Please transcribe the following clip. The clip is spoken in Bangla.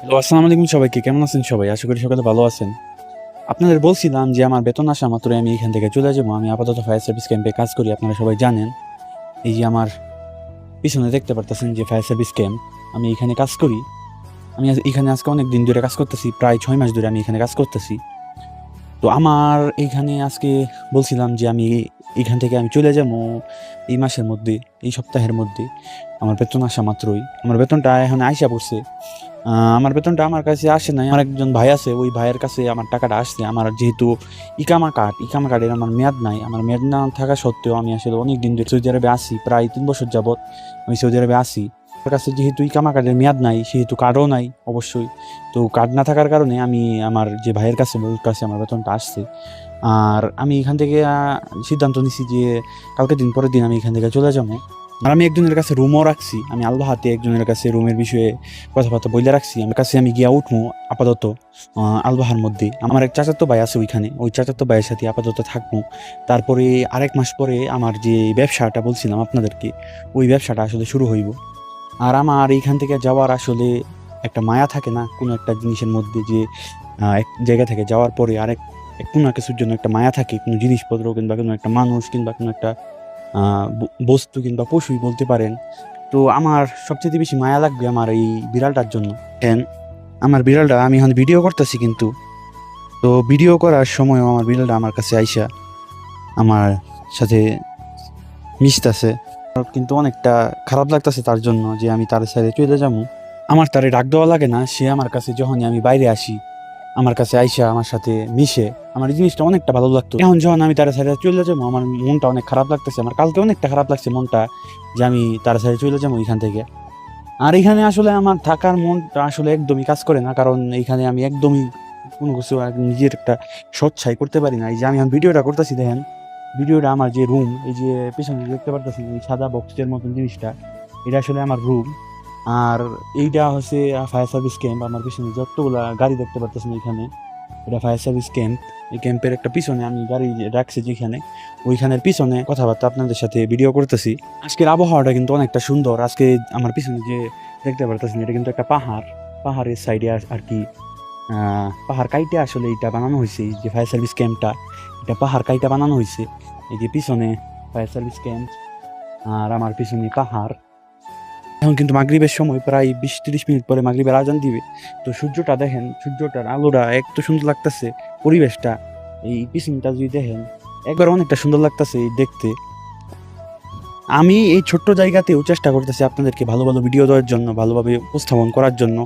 হ্যালো, আসসালামু আলাইকুম সবাইকে। কেমন আছেন সবাই? আশা করি সকালে ভালো আছেন। আপনাদের বলছিলাম যে আমার বেতন আসা মাত্রই আমি এখান থেকে চলে যাবো। আমি আপাতত ফায়ার সার্ভিস ক্যাম্পে কাজ করি, আপনারা সবাই জানেন। এই যে আমার পিছনে দেখতে পারতেছেন যে ফায়ার সার্ভিস ক্যাম্প, আমি এখানে কাজ করি। আমি এখানে আজকে অনেক দিন ধরে কাজ করতেছি, প্রায় ৬ মাস ধরে আমি এখানে কাজ করতেছি। তো আমার এইখানে আজকে বলছিলাম যে আমি এখান থেকে আমি চলে যাবো এই মাসের মধ্যে, এই সপ্তাহের মধ্যে। আমার বেতন আসা মাত্রই আমার বেতনটা এখন আইসা পড়ছে। আমার বেতনটা আমার কাছে আসে নাই, আমার একজন ভাই আছে, ওই ভাইয়ের কাছে আমার টাকাটা আসছে। আমার যেহেতু ইকামা কার্ডের আমার মেয়াদ নাই, আমার মেয়াদ না থাকা সত্ত্বেও আমি আসলে অনেক দিন ধরে সৌদি আরবে আসি, প্রায় 3 বছর যাবৎ আমি সৌদি আরবে আসি। আমার কাছে যেহেতু ইকামা কার্ডের মেয়াদ নাই, সেহেতু কার্ডও নাই অবশ্যই। তো কার্ড না থাকার কারণে আমি আমার যে ভাইয়ের কাছে, ওর কাছে আমার বেতনটা আসছে। আর আমি এখান থেকে সিদ্ধান্ত নিছি যে কালকে দিন পরের দিন আমি এখান থেকে চলে যাবো। আর আমি একজনের কাছে রুমও রাখছি, আমি আলবাহাতে একজনের কাছে রুমের বিষয়ে কথাবার্তা বলে রাখছি। আমার কাছে আমি গিয়া উঠবো আপাতত আলবাহার মধ্যে। আমার এক চাচাতো ভাই আছে ওইখানে, ওই চাচাতো ভাইয়ের সাথে আপাতত থাকবো। তারপরে আরেক মাস পরে আমার যে ব্যবসাটা বলছিলাম আপনাদেরকে, ওই ব্যবসাটা আসলে শুরু হইব। আর আমার এইখান থেকে যাওয়ার আসলে একটা মায়া থাকে না কোনো একটা জিনিসের মধ্যে, যে এক জায়গা থেকে যাওয়ার পরে আরেক কোনো এক কিছুর জন্য একটা মায়া থাকে, কোনো জিনিসপত্র কিংবা কোনো একটা মানুষ কিংবা কোনো একটা বস্তু কিংবা পশুই বলতে পারেন। তো আমার সবচেয়ে বেশি মায়া লাগবে আমার এই বিড়ালটার জন্য। হ্যাঁ, আমার বিড়ালটা, আমি এখন ভিডিও করতেছি কিন্তু, তো ভিডিও করার সময়ও আমার বিড়ালটা আমার কাছে আইসা আমার সাথে মিশতেছে। কিন্তু অনেকটা খারাপ লাগতেছে তার জন্য যে আমি তার সাথে চলে যাবো। আমার তারে ডাক দেওয়া লাগে না, সে আমার কাছে যখনই আমি বাইরে আসি আমার কাছে আইসা আমার সাথে মিশে। আমার এই জিনিসটা অনেকটা ভালো লাগতো। এখন যখন আমি তার সাথে চলে যাবো আমার মনটা অনেক খারাপ লাগতেছে। আমার কালকে অনেকটা খারাপ লাগছে মনটা, যে আমি তার সাথে চলে যাবো এখান থেকে। আর এখানে আসলে আমার থাকার মনটা আসলে একদমই কাজ করে না, কারণ এইখানে আমি একদমই কোনো কিছু নিজের একটা সচ্ছাই করতে পারি না। এই যে আমি এখন ভিডিওটা করতেছি, দেখেন ভিডিওটা, আমার যে রুম, এই যে পেছনে দেখতে পারতেছি এই সাদা বক্সের মতন জিনিসটা, এটা আসলে আমার রুম। আর এইটা হচ্ছে ফায়ার সার্ভিস ক্যাম্প। আমার পিছনে যতগুলা গাড়ি দেখতে পারতেছেন এখানে, এটা ফায়ার সার্ভিস ক্যাম্প। এই ক্যাম্পের একটা পিছনে আমি গাড়ি রাখছি যেখানে, ওইখানের পিছনে কথাবার্তা আপনাদের সাথে ভিডিও করতেছি। আজকের আবহাওয়াটা কিন্তু অনেকটা সুন্দর। আজকে আমার পিছনে যে দেখতে পারতেছেন এটা কিন্তু একটা পাহাড়, পাহাড়ের সাইডে আর কি পাহাড় কাইটে আসলে এটা বানানো হয়েছে। এই যে ফায়ার সার্ভিস ক্যাম্পটা, এটা পাহাড় কাইটা বানানো হয়েছে। এই যে পিছনে ফায়ার সার্ভিস ক্যাম্প আর আমার পিছনে পাহাড়। এখন কিন্তু মাগরিবের সময়, প্রায় 20-30 মিনিট পরে মাগরিবের আজান দিবে। তো সূর্যটা দেখেন, সূর্যটার আলোটা এত সুন্দর লাগতেছে, পরিবেশটা এই পিছনটা যদি দেখেন একবার অনেকটা সুন্দর লাগতেছে দেখতে। আমি এই ছোট্ট জায়গাতেও চেষ্টা করতেছি আপনাদেরকে ভালো ভালো ভিডিও দেওয়ার জন্য, ভালোভাবে উপস্থাপন করার জন্য।